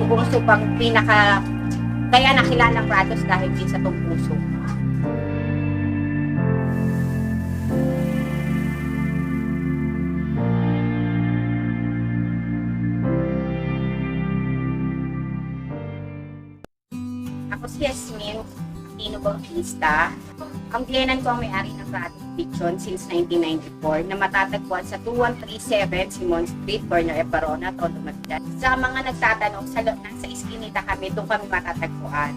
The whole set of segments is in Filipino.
Tumbong Soup ang kaya nakilalang Rados dahil din sa Tumbong Soup. Ako si Yasmin Aquino Bautista. Ang biyenan ko ang may-ari ng Rados Kitchen since 1994 na matatagpuan sa 2137 Simon Street, Corner Eparona, Tondo, Magdalena. Sa mga nagtatanong, nasa iskinita kami, doon kami matatagpuan.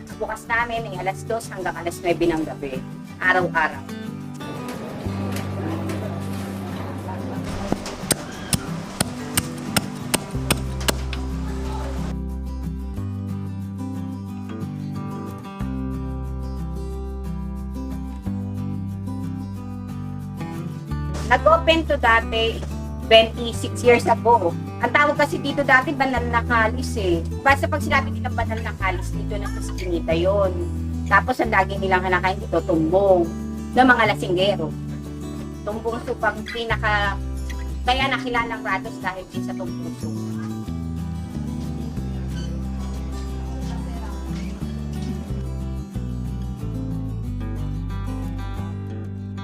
Ang bukas namin ay alas 2 hanggang alas 9 ng gabi, araw-araw. Nag-open to dati 26 years ago. Ang tawag kasi dito dati banal na kalis eh. Basta pag sinabi nilang banal na kalis, dito na sa Skinita yon. Tapos ang lagi nilang hanakain dito, tumbong ng mga lasinggero. Tumbong Soup ang kaya nakilalang Rados dahil din sa Tumbong Soup.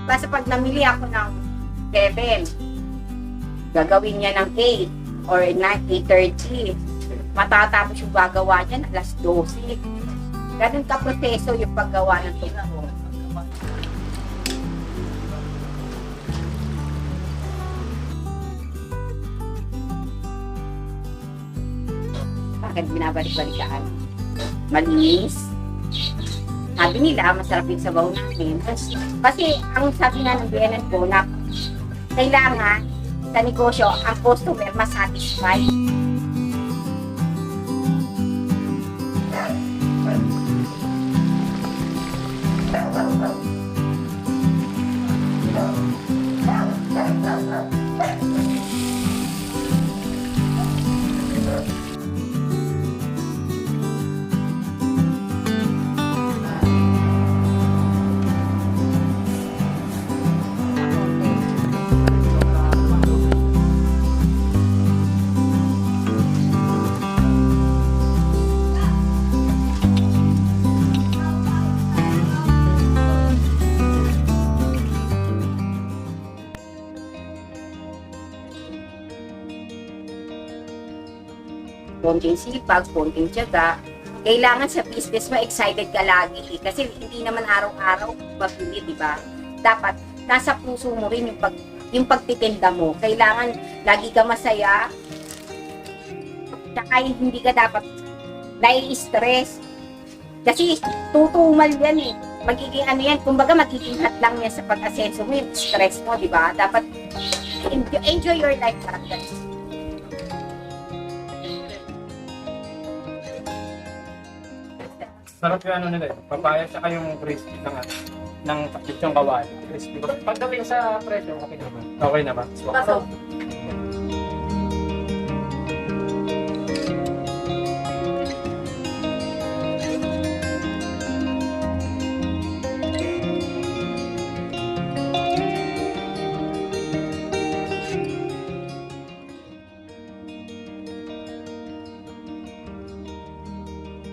Basta pag namili ako ng 7, gagawin niya ng 8 or 8:30. Matatapos yung gagawa niya alas 12. Ganun ka proseso yung paggawa ng tumbong. Bakit binabalik-balikaan? Malinis. Sabi nila, masarap yung sabaw namin. Kasi ang sabi nga ng biyenan ko na kailangan sa negosyo ang customer masatisfied. Konting sipag, konting tiyaga. Kailangan sa business mo, excited ka lagi. Kasi hindi naman araw-araw magbili, di ba? Dapat nasa puso mo rin yung pagtitinda mo. Kailangan lagi ka masaya. Tsaka hindi ka dapat nai-stress. Kasi tutumal yan eh. Magiging ano yan, kumbaga magiging hadlang yan sa pag-asenso mo, yung stress mo, di ba? Dapat enjoy your life lang, guys. Sarap yung ano nila, papaya tsaka yung crispy ng lechong kawali. Crispy. Pagdating sa presyo, okay naman. Okay naman. Pasok.